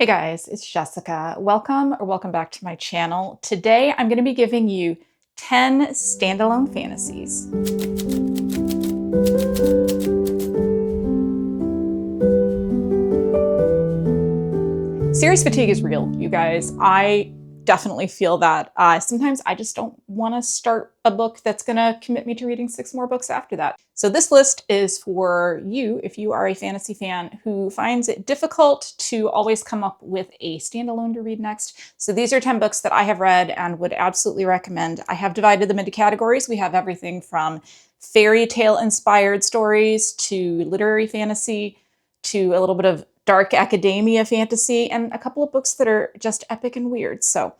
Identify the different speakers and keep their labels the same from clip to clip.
Speaker 1: Hey guys, it's Jessica. Welcome back to my channel. Today I'm going to be giving you 10 standalone fantasies. Series fatigue is real, you guys. I definitely feel that. Sometimes I just don't want to start a book that's going to commit me to reading 6 more books after that. So this list is for you if you are a fantasy fan who finds it difficult to always come up with a standalone to read next. So these are 10 books that I have read and would absolutely recommend. I have divided them into categories. We have everything from fairy tale inspired stories to literary fantasy to a little bit of dark academia fantasy, and a couple of books that are just epic and weird. So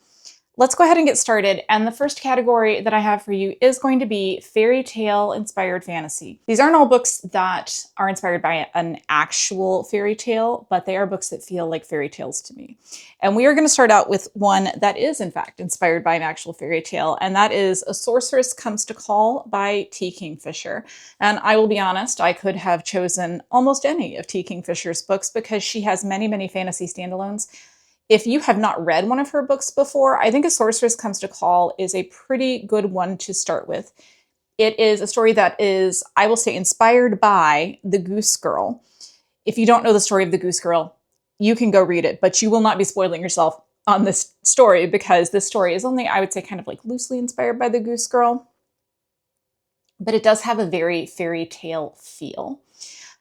Speaker 1: let's go ahead and get started. And the first category that I have for you is going to be fairy tale inspired fantasy. These aren't all books that are inspired by an actual fairy tale, but they are books that feel like fairy tales to me. And we are going to start out with one that is in fact inspired by an actual fairy tale, and that is A Sorceress Comes to Call by T. Kingfisher. And I will be honest, I could have chosen almost any of T. Kingfisher's books because she has many fantasy standalones. If you have not read one of her books before, I think A Sorceress Comes to Call is a pretty good one to start with. It is a story that is, I will say, inspired by The Goose Girl. If you don't know the story of The Goose Girl, you can go read it, but you will not be spoiling yourself on this story because this story is only, I would say, kind of like loosely inspired by The Goose Girl. But it does have a very fairy tale feel.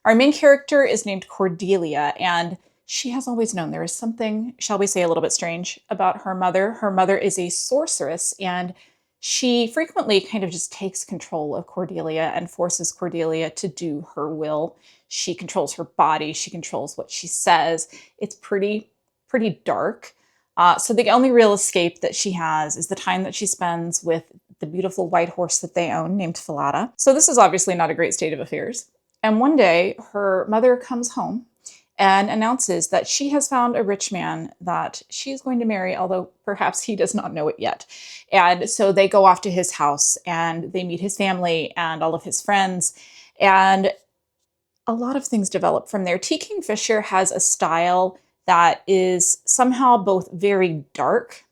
Speaker 1: Our main character is named Cordelia, and she has always known there is something, shall we say, a little bit strange about her mother. Her mother is a sorceress, and she frequently kind of just takes control of Cordelia and forces Cordelia to do her will. She controls her body. She controls what she says. It's pretty dark. So the only real escape that she has is the time that she spends with the beautiful white horse that they own named Falada. So this is obviously not a great state of affairs. And one day her mother comes home and announces that she has found a rich man that she's going to marry, although perhaps he does not know it yet. And so they go off to his house and they meet his family and all of his friends. And a lot of things develop from there. T. Kingfisher has a style that is somehow both very dark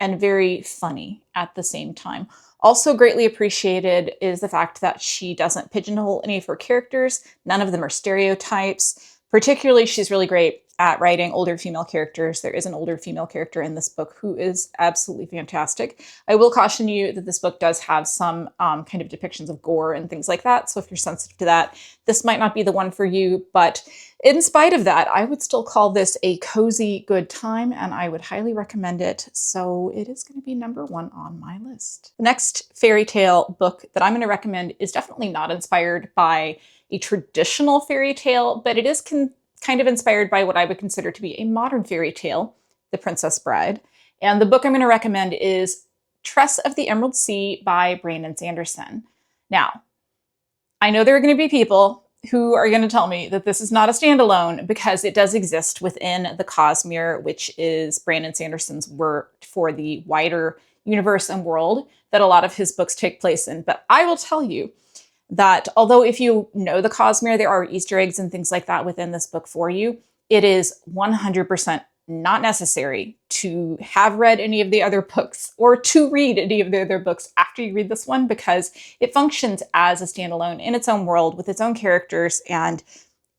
Speaker 1: and very funny at the same time. Also greatly appreciated is the fact that she doesn't pigeonhole any of her characters. None of them are stereotypes. Particularly, she's really great at writing older female characters. There is an older female character in this book who is absolutely fantastic. I will caution you that this book does have some kind of depictions of gore and things like that. So if you're sensitive to that, this might not be the one for you. But in spite of that, I would still call this a cozy good time, and I would highly recommend it. So it is going to be number 1 on my list. The next fairy tale book that I'm going to recommend is definitely not inspired by a traditional fairy tale, but it is kind of inspired by what I would consider to be a modern fairy tale, The Princess Bride. And the book I'm going to recommend is Tress of the Emerald Sea by Brandon Sanderson. Now, I know there are going to be people who are going to tell me that this is not a standalone because it does exist within the Cosmere, which is Brandon Sanderson's work for the wider universe and world that a lot of his books take place in. But I will tell you that although if you know the Cosmere, there are Easter eggs and things like that within this book for you, it is 100% not necessary to have read any of the other books or to read any of the other books after you read this one because it functions as a standalone in its own world with its own characters, and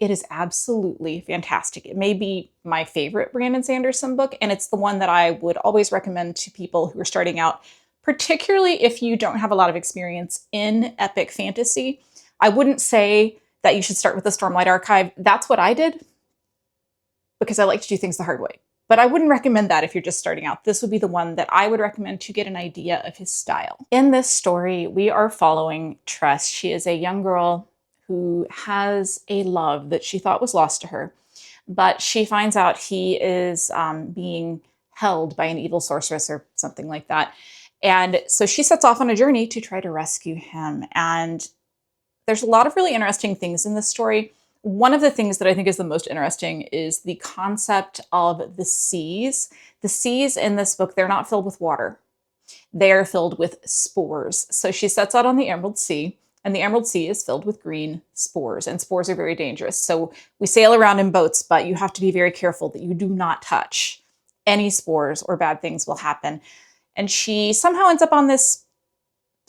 Speaker 1: it is absolutely fantastic. It may be my favorite Brandon Sanderson book, and it's the one that I would always recommend to people who are starting out, particularly if you don't have a lot of experience in epic fantasy. I wouldn't say that you should start with the Stormlight Archive. That's what I did because I like to do things the hard way. But I wouldn't recommend that if you're just starting out. This would be the one that I would recommend to get an idea of his style. In this story, we are following Tress. She is a young girl who has a love that she thought was lost to her, but she finds out he is being held by an evil sorceress or something like that. And so she sets off on a journey to try to rescue him. And there's a lot of really interesting things in this story. One of the things that I think is the most interesting is the concept of the seas. The seas in this book, they're not filled with water. They are filled with spores. So she sets out on the Emerald Sea And the Emerald Sea is filled with green spores, and spores are very dangerous. So we sail around in boats, but you have to be very careful that you do not touch any spores or bad things will happen. And she somehow ends up on this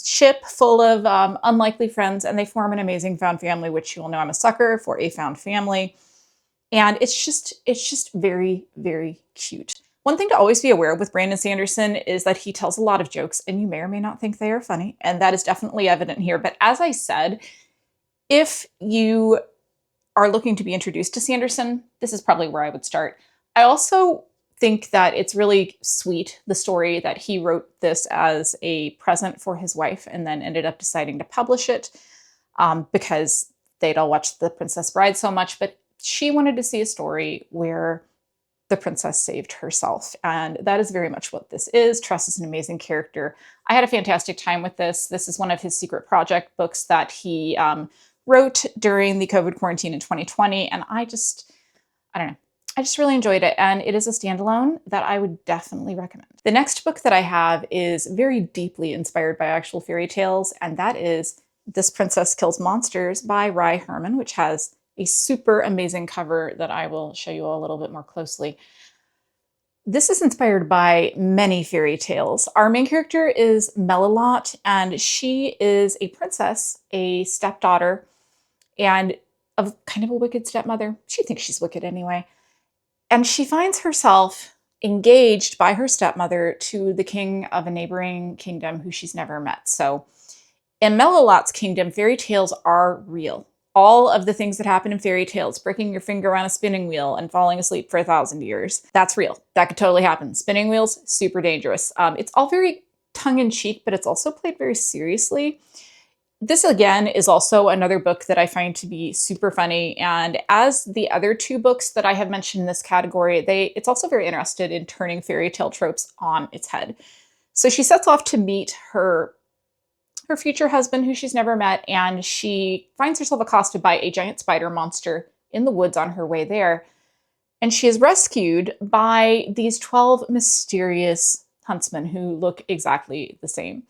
Speaker 1: ship full of unlikely friends, and they form an amazing found family, which you will know I'm a sucker for a found family. And it's just very, very cute. One thing to always be aware of with Brandon Sanderson is that he tells a lot of jokes, and you may or may not think they are funny, and that is definitely evident here. But as I said, if you are looking to be introduced to Sanderson, this is probably where I would start. I also think that it's really sweet, the story that he wrote this as a present for his wife and then ended up deciding to publish it because they'd all watched The Princess Bride so much, but she wanted to see a story where the princess saved herself. And that is very much what this is. Tress is an amazing character. I had a fantastic time with this. This is one of his secret project books that he wrote during the COVID quarantine in 2020. And I don't know. I just really enjoyed it, and it is a standalone that I would definitely recommend. The next book that I have is very deeply inspired by actual fairy tales, and that is This Princess Kills Monsters by Herman, which has a super amazing cover that I will show you a little bit more closely. This is inspired by many fairy tales. Our main character is Melilot, and she is a princess, a stepdaughter, and of kind of a wicked stepmother. She thinks she's wicked anyway. And she finds herself engaged by her stepmother to the king of a neighboring kingdom who she's never met. So in Melilot's kingdom, fairy tales are real. All of the things that happen in fairy tales, breaking your finger on a spinning wheel and falling asleep for 1,000 years, that's real. That could totally happen. Spinning wheels, super dangerous. It's all very tongue-in-cheek, but it's also played very seriously. This, again, is also another book that I find to be super funny. And as the other two books that I have mentioned in this category, it's also very interested in turning fairy tale tropes on its head. So she sets off to meet her future husband, who she's never met, and she finds herself accosted by a giant spider monster in the woods on her way there. And she is rescued by these 12 mysterious huntsmen who look exactly the same.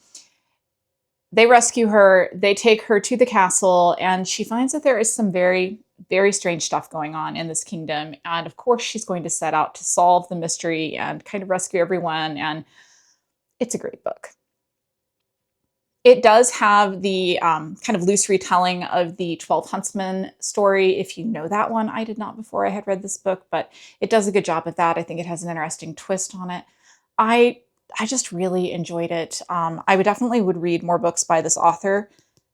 Speaker 1: They rescue her, they take her to the castle, and she finds that there is some very, very strange stuff going on in this kingdom. And of course, she's going to set out to solve the mystery and kind of rescue everyone. And it's a great book. It does have the kind of loose retelling of the 12 Huntsmen story, if you know that one. I did not before I had read this book, but it does a good job of that. I think it has an interesting twist on it. I just really enjoyed it. I would definitely read more books by this author.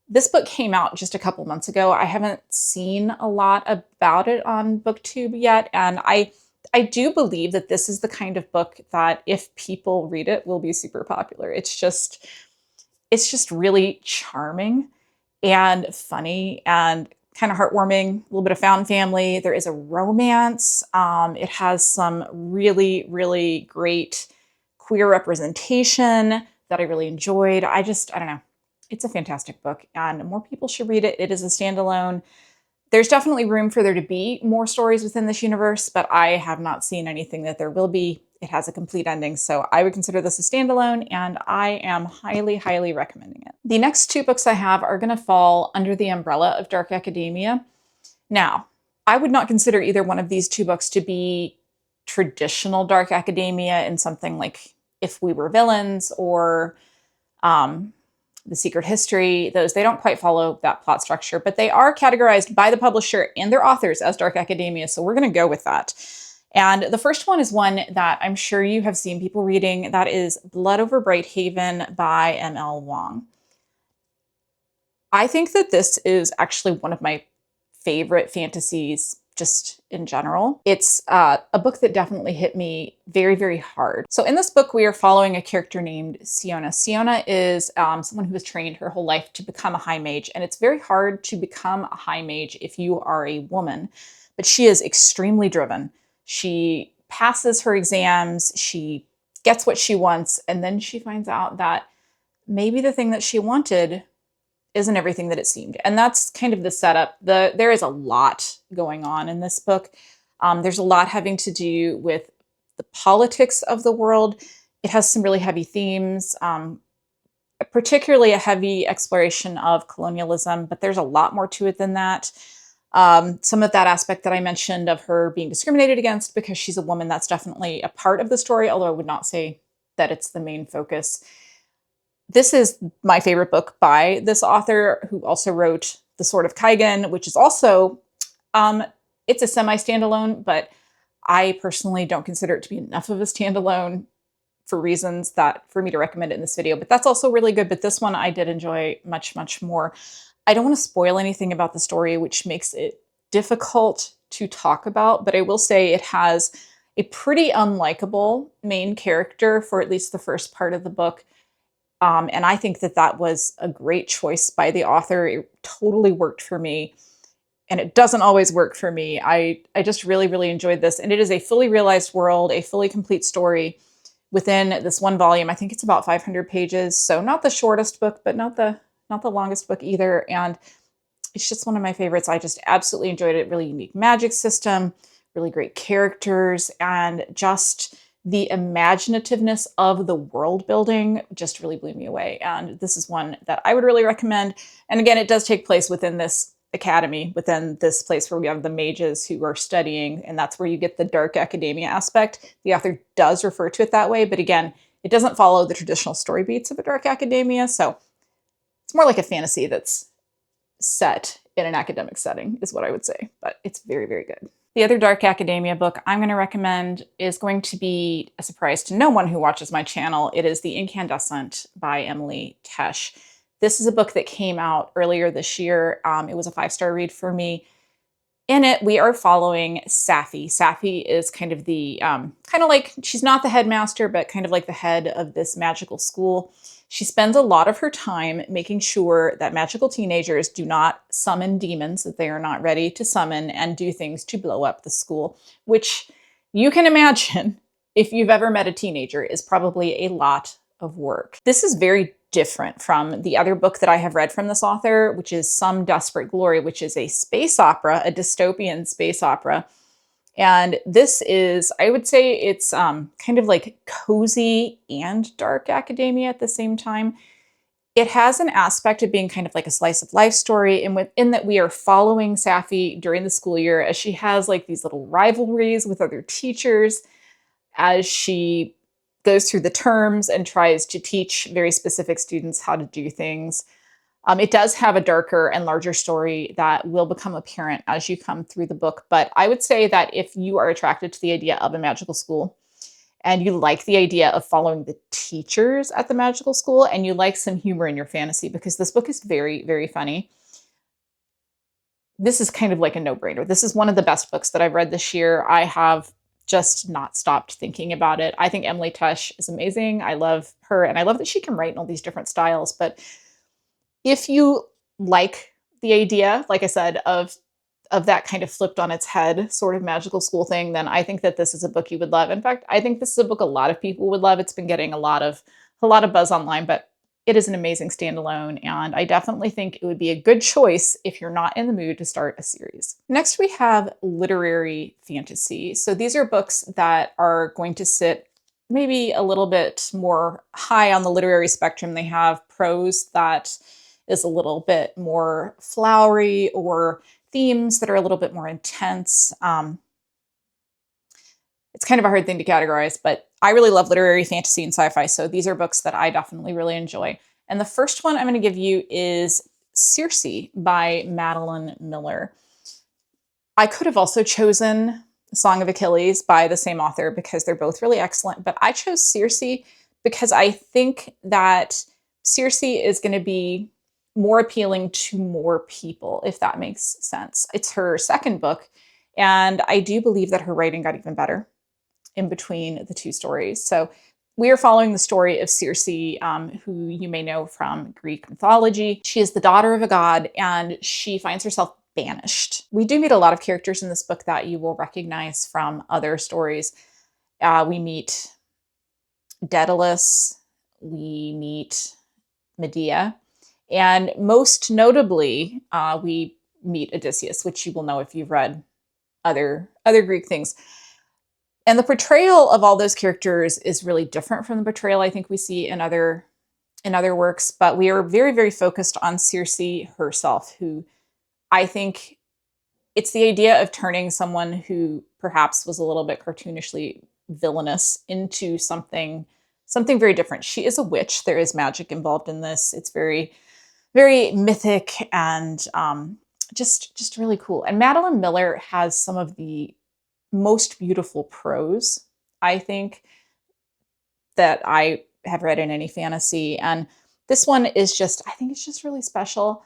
Speaker 1: This book came out just a couple months ago. I haven't seen a lot about it on booktube yet, and I do believe that this is the kind of book that if people read it will be super popular. It's just really charming and funny and kind of heartwarming, a little bit of found family. There is a romance. It has some really, really great queer representation that I really enjoyed. I don't know. It's a fantastic book, and more people should read it. It is a standalone. There's definitely room for there to be more stories within this universe, but I have not seen anything that there will be. It has a complete ending, so I would consider this a standalone, and I am highly, highly recommending it. The next two books I have are going to fall under the umbrella of dark academia. Now, I would not consider either one of these two books to be traditional dark academia in something like If We Were Villains or The Secret History. They don't quite follow that plot structure, but they are categorized by the publisher and their authors as dark academia, so we're going to go with that. And the first one is one that I'm sure you have seen people reading. That is Blood Over Brighthaven by M.L. Wang. I think that this is actually one of my favorite fantasies just in general. It's a book that definitely hit me very, very hard. So in this book, we are following a character named Siona. Siona is someone who has trained her whole life to become a high mage, and it's very hard to become a high mage if you are a woman, but she is extremely driven. She passes her exams, she gets what she wants, and then she finds out that maybe the thing that she wanted isn't everything that it seemed. And that's kind of the setup. There is a lot going on in this book. There's a lot having to do with the politics of the world. It has some really heavy themes. particularly a heavy exploration of colonialism, but there's a lot more to it than that. Some of that aspect that I mentioned of her being discriminated against because she's a woman, that's definitely a part of the story, although I would not say that it's the main focus. This is my favorite book by this author, who also wrote The Sword of Kaigen, which is also, it's a semi-standalone, but I personally don't consider it to be enough of a standalone for reasons that for me to recommend it in this video, but that's also really good. But this one I did enjoy much, much more. I don't want to spoil anything about the story, which makes it difficult to talk about, but I will say it has a pretty unlikable main character for at least the first part of the book. And I think that that was a great choice by the author. It totally worked for me. And it doesn't always work for me. I just really, really enjoyed this. And it is a fully realized world, a fully complete story within this one volume. I think it's about 500 pages. So not the shortest book, but not the longest book either. And it's just one of my favorites. I just absolutely enjoyed it. Really unique magic system, really great characters, and just the imaginativeness of the world building just really blew me away. And this is one that I would really recommend. And again, it does take place within this academy, within this place where we have the mages who are studying, and that's where you get the dark academia aspect. The author does refer to it that way, but again, it doesn't follow the traditional story beats of a dark academia, so it's more like a fantasy that's set in an academic setting, is what I would say, but it's very, very good. The other dark academia book I'm going to recommend is going to be a surprise to no one who watches my channel. It is The Incandescent by Emily Tesh. This is a book that came out earlier this year. It was a 5-star read for me. In it, we are following Safi. Safi is kind of the, kind of like, she's not the headmaster, but kind of like the head of this magical school. She spends a lot of her time making sure that magical teenagers do not summon demons that they are not ready to summon and do things to blow up the school, which you can imagine, if you've ever met a teenager, is probably a lot of work. This is very different from the other book that I have read from this author, which is Some Desperate Glory, which is a space opera, a dystopian space opera. And this is, I would say it's kind of like cozy and dark academia at the same time. It has an aspect of being kind of like a slice of life story, and in that we are following Safi during the school year as she has like these little rivalries with other teachers, as she goes through the terms and tries to teach very specific students how to do things. It does have a darker and larger story that will become apparent as you come through the book. But I would say that if you are attracted to the idea of a magical school, and you like the idea of following the teachers at the magical school, and you like some humor in your fantasy, because this book is very, very funny, this is kind of like a no-brainer. This is one of the best books that I've read this year. I have just not stopped thinking about it. I think Emily Tesh is amazing. I love her, and I love that she can write in all these different styles. But if you like the idea, like I said, of that kind of flipped on its head sort of magical school thing, then I think that this is a book you would love. In fact, I think this is a book a lot of people would love. It's been getting a lot of buzz online, but it is an amazing standalone, and I definitely think it would be a good choice if you're not in the mood to start a series. Next, we have literary fantasy. So these are books that are going to sit maybe a little bit more high on the literary spectrum. They have prose that is a little bit more flowery, or themes that are a little bit more intense. It's kind of a hard thing to categorize, but I really love literary fantasy and sci-fi, so these are books that I definitely really enjoy. And the first one I'm going to give you is Circe by Madeline Miller. I could have also chosen Song of Achilles by the same author, because they're both really excellent, but I chose Circe because I think that Circe is going to be more appealing to more people, if that makes sense. It's her second book, and I do believe that her writing got even better in between the two stories. So we are following the story of Circe, who you may know from Greek mythology. She is the daughter of a god, and she finds herself banished. We do meet a lot of characters in this book that you will recognize from other stories. We meet Daedalus, we meet Medea, and most notably, we meet Odysseus, which you will know if you've read other Greek things. And the portrayal of all those characters is really different from the portrayal I think we see in other in other works, but we are very, very focused on Circe herself, who I think it's the idea of turning someone who perhaps was a little bit cartoonishly villainous into something very different. She is a witch. There is magic involved in this. It's very, very mythic and just really cool. And Madeline Miller has some of the most beautiful prose, I think, that I have read in any fantasy. And this one is just, I think it's just really special.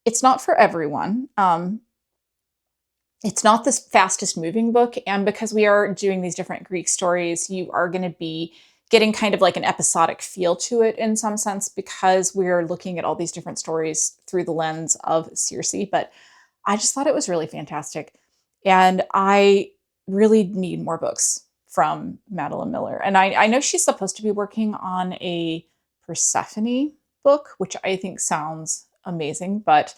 Speaker 1: It's not for everyone. It's not the fastest moving book. And because we are doing these different Greek stories, you are going to be getting kind of like an episodic feel to it in some sense, because we're looking at all these different stories through the lens of Circe. But I just thought it was really fantastic. And I really need more books from Madeline Miller. And I know she's supposed to be working on a Persephone book, which I think sounds amazing, but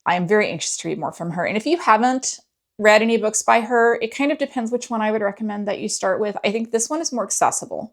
Speaker 1: I am very anxious to read more from her. And if you haven't read any books by her, it kind of depends which one I would recommend that you start with. I think this one is more accessible,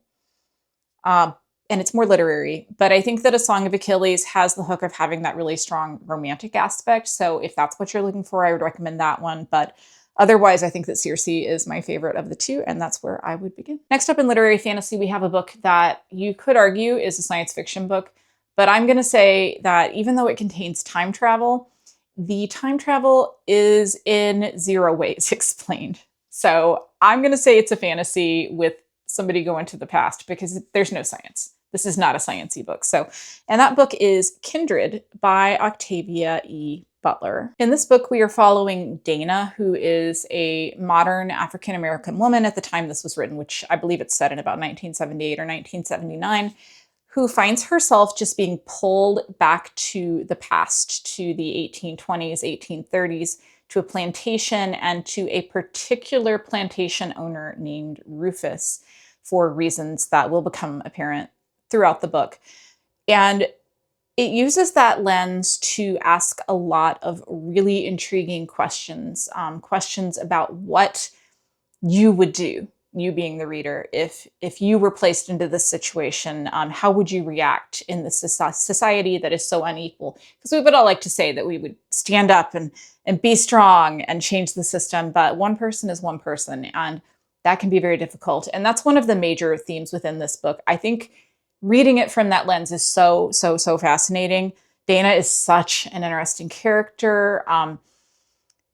Speaker 1: and it's more literary. But I think that A Song of Achilles has the hook of having that really strong romantic aspect. So if that's what you're looking for, I would recommend that one. But otherwise, I think that Circe is my favorite of the two, and that's where I would begin. Next up in literary fantasy, we have a book that you could argue is a science fiction book. But I'm going to say that even though it contains time travel, the time travel is in zero ways explained. So I'm going to say it's a fantasy with somebody going to the past, because there's no science. This is not a sciencey book. And that book is Kindred by Octavia E. Butler. In this book, we are following Dana, who is a modern African-American woman at the time this was written, which I believe it's set in about 1978 or 1979, who finds herself just being pulled back to the past, to the 1820s, 1830s, to a plantation and to a particular plantation owner named Rufus, for reasons that will become apparent throughout the book. And it uses that lens to ask a lot of really intriguing questions, questions about what you would do, you being the reader, if you were placed into this situation. How would you react in this society that is so unequal? Because we would all like to say that we would stand up and be strong and change the system, but one person is one person, and that can be very difficult. And that's one of the major themes within this book. I think reading it from that lens is so fascinating. Dana is such an interesting character.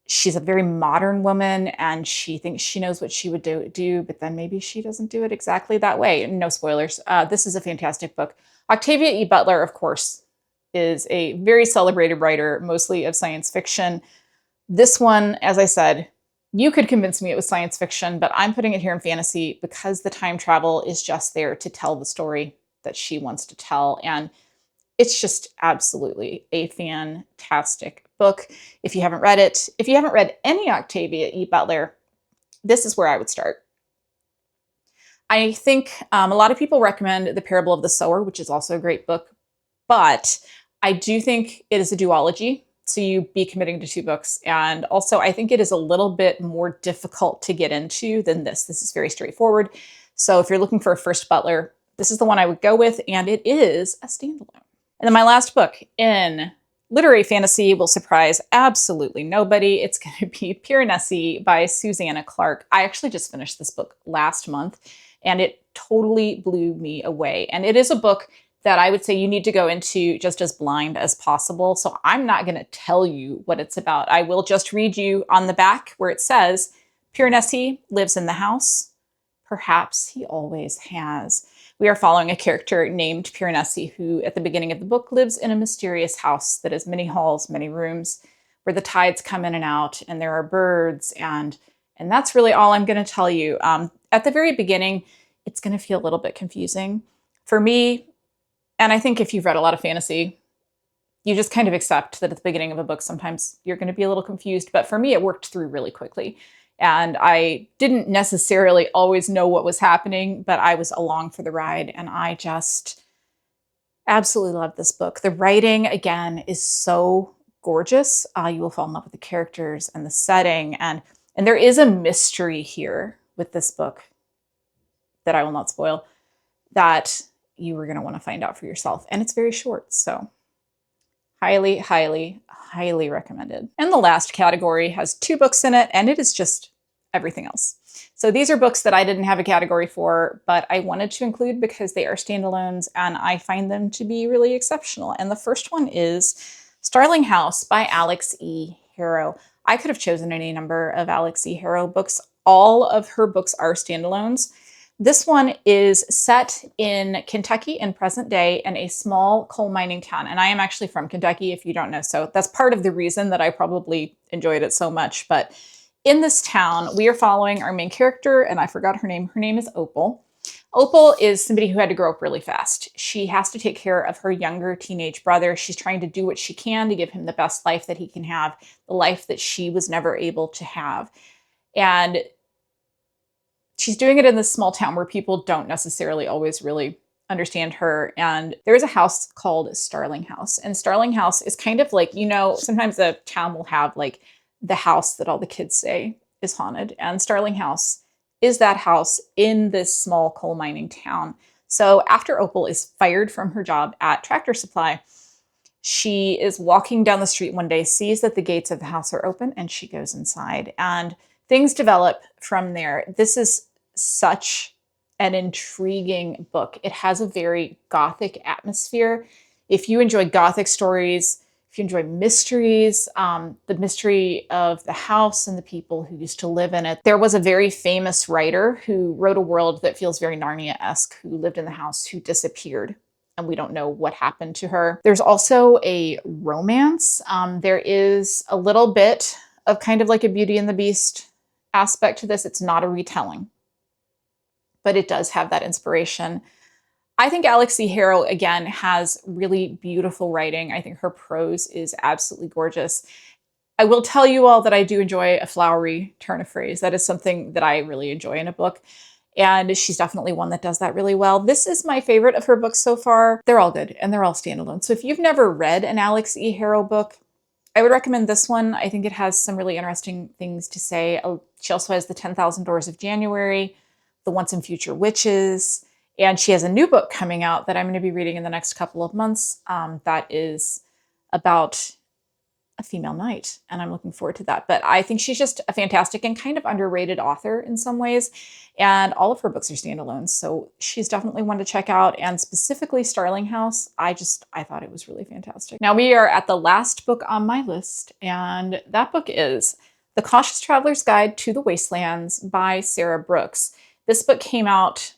Speaker 1: She's a very modern woman, and she thinks she knows what she would do, but then maybe she doesn't do it exactly that way. No spoilers. This is a fantastic book. Octavia E. Butler, of course, is a very celebrated writer, mostly of science fiction. This one, as I said, you could convince me it was science fiction, but I'm putting it here in fantasy because the time travel is just there to tell the story that she wants to tell. And it's just absolutely a fantastic book. If you haven't read it, if you haven't read any Octavia E. Butler, this is where I would start. I think a lot of people recommend The Parable of the Sower, which is also a great book, but I do think it is a duology. So you be committing to two books. And also, I think it is a little bit more difficult to get into than this. This is very straightforward. So if you're looking for a first Butler, this is the one I would go with, and it is a standalone. And then my last book in literary fantasy will surprise absolutely nobody. It's going to be Piranesi by Susanna Clarke. I actually just finished this book last month, and it totally blew me away. And it is a book that I would say you need to go into just as blind as possible. So I'm not going to tell you what it's about. I will just read you on the back where it says, Piranesi lives in the house. Perhaps he always has. We are following a character named Piranesi, who at the beginning of the book lives in a mysterious house that has many halls, many rooms, where the tides come in and out, and there are birds, and that's really all I'm going to tell you. At the very beginning, it's going to feel a little bit confusing. For me, and I think if you've read a lot of fantasy, you just kind of accept that at the beginning of a book, sometimes you're going to be a little confused. But for me, it worked through really quickly. And I didn't necessarily always know what was happening, but I was along for the ride. And I just absolutely love this book. The writing, again, is so gorgeous. You will fall in love with the characters and the setting. And there is a mystery here with this book that I will not spoil, that you were going to want to find out for yourself. And it's very short, so highly, highly, highly recommended. And the last category has 2 books in it, and it is just everything else. So these are books that I didn't have a category for, but I wanted to include because they are standalones and I find them to be really exceptional. And the first one is Starling House by Alix E. Harrow. I could have chosen any number of Alix E. Harrow books. All of her books are standalones. This one is set in Kentucky in present day in a small coal mining town. And I am actually from Kentucky, if you don't know. So that's part of the reason that I probably enjoyed it so much. But in this town, we are following our main character, and I forgot her name. Her name is Opal. Opal is somebody who had to grow up really fast. She has to take care of her younger teenage brother. She's trying to do what she can to give him the best life that he can have, the life that she was never able to have. And she's doing it in this small town where people don't necessarily always really understand her. And there is a house called Starling House. And Starling House is kind of like, sometimes a town will have like the house that all the kids say is haunted. And Starling House is that house in this small coal mining town. So after Opal is fired from her job at Tractor Supply, she is walking down the street one day, sees that the gates of the house are open, and she goes inside. And things develop from there. This is such an intriguing book. It has a very gothic atmosphere. If you enjoy gothic stories, if you enjoy mysteries, the mystery of the house and the people who used to live in it. There was a very famous writer who wrote a world that feels very Narnia-esque, who lived in the house, who disappeared, and we don't know what happened to her. There's also a romance. There is a little bit of kind of like a Beauty and the Beast aspect to this. It's not a retelling, but it does have that inspiration. I think Alix E. Harrow, again, has really beautiful writing. I think her prose is absolutely gorgeous. I will tell you all that I do enjoy a flowery turn of phrase. That is something that I really enjoy in a book. And she's definitely one that does that really well. This is my favorite of her books so far. They're all good and they're all standalone. So if you've never read an Alix E. Harrow book, I would recommend this one. I think it has some really interesting things to say. She also has The 10,000 Doors of January, The Once and Future Witches, and she has a new book coming out that I'm going to be reading in the next couple of months that is about a female knight, and I'm looking forward to that. But I think she's just a fantastic and kind of underrated author in some ways, and all of her books are standalones, so she's definitely one to check out, and specifically Starling House, I thought it was really fantastic. Now we are at the last book on my list, and that book is The Cautious Traveler's Guide to the Wastelands by Sarah Brooks. This book came out,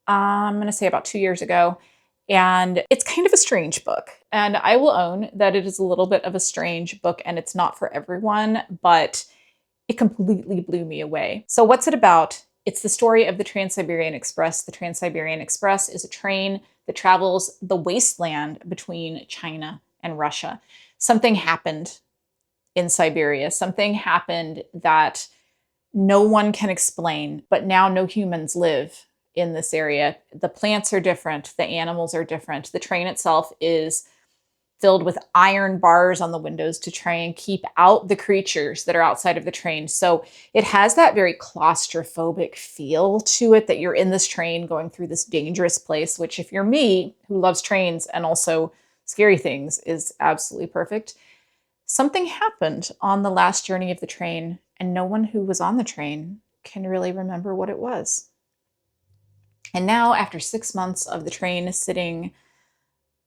Speaker 1: I'm going to say about 2 years ago, and it's kind of a strange book. And I will own that it is a little bit of a strange book and it's not for everyone, but it completely blew me away. So what's it about? It's the story of the Trans-Siberian Express. The Trans-Siberian Express is a train that travels the wasteland between China and Russia. Something happened in Siberia. Something happened that no one can explain, but now no humans live in this area. The plants are different. The animals are different. The train itself is filled with iron bars on the windows to try and keep out the creatures that are outside of the train. So it has that very claustrophobic feel to it, that you're in this train going through this dangerous place, which if you're me, who loves trains and also scary things, is absolutely perfect. Something happened on the last journey of the train, and no one who was on the train can really remember what it was. And now, after 6 months of the train sitting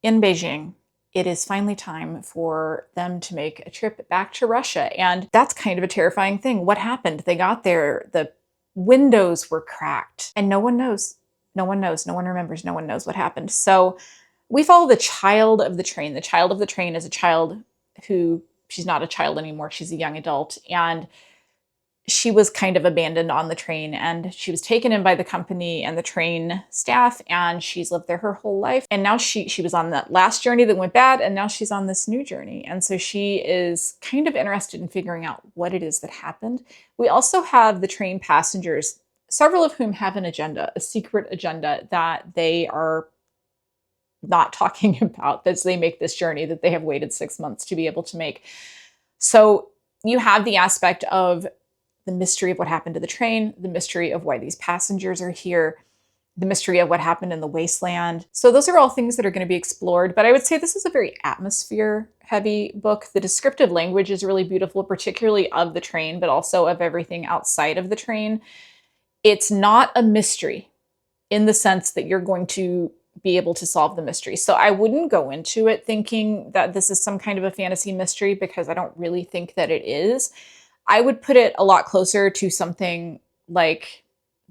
Speaker 1: in Beijing, it is finally time for them to make a trip back to Russia. And that's kind of a terrifying thing. What happened? They got there, the windows were cracked, and no one knows. No one knows. No one remembers. No one knows what happened. So we follow the child of the train. The child of the train is a child who, she's not a child anymore. She's a young adult. And she was kind of abandoned on the train, and she was taken in by the company and the train staff, and she's lived there her whole life. And now she was on that last journey that went bad, and now she's on this new journey. And so she is kind of interested in figuring out what it is that happened. We also have the train passengers, several of whom have an agenda, a secret agenda that they are not talking about as they make this journey that they have waited 6 months to be able to make. So you have the aspect of the mystery of what happened to the train, the mystery of why these passengers are here, the mystery of what happened in the Wasteland. So those are all things that are going to be explored, but I would say this is a very atmosphere-heavy book. The descriptive language is really beautiful, particularly of the train, but also of everything outside of the train. It's not a mystery in the sense that you're going to be able to solve the mystery. So I wouldn't go into it thinking that this is some kind of a fantasy mystery, because I don't really think that it is. I would put it a lot closer to something like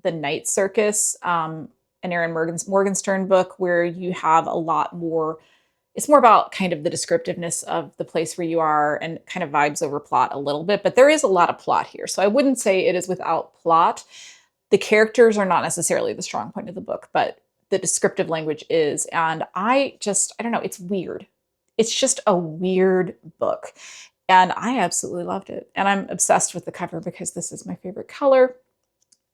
Speaker 1: The Night Circus, an Erin Morgenstern book, where you have a lot more, it's more about kind of the descriptiveness of the place where you are and kind of vibes over plot a little bit, but there is a lot of plot here. So I wouldn't say it is without plot. The characters are not necessarily the strong point of the book, but the descriptive language is. And I don't know, it's weird. It's just a weird book. And I absolutely loved it. And I'm obsessed with the cover because this is my favorite color.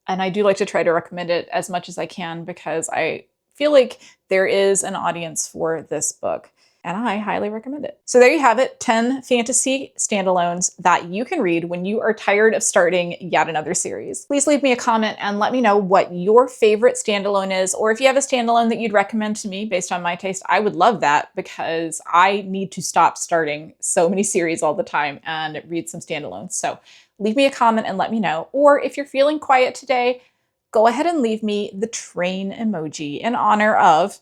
Speaker 1: And I do like to try to recommend it as much as I can because I feel like there is an audience for this book. And I highly recommend it. So there you have it, 10 fantasy standalones that you can read when you are tired of starting yet another series. Please leave me a comment and let me know what your favorite standalone is, or if you have a standalone that you'd recommend to me based on my taste. I would love that because I need to stop starting so many series all the time and read some standalones. So leave me a comment and let me know. Or if you're feeling quiet today, go ahead and leave me the train emoji in honor of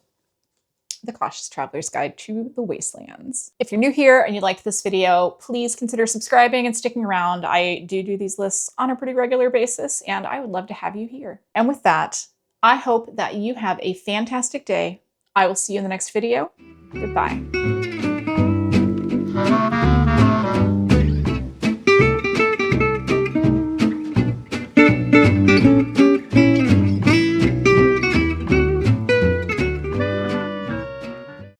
Speaker 1: The Cautious Traveler's Guide to the Wastelands. If you're new here and you liked this video, please consider subscribing and sticking around. I do these lists on a pretty regular basis, and I would love to have you here. And with that, I hope that you have a fantastic day. I will see you in the next video. Goodbye.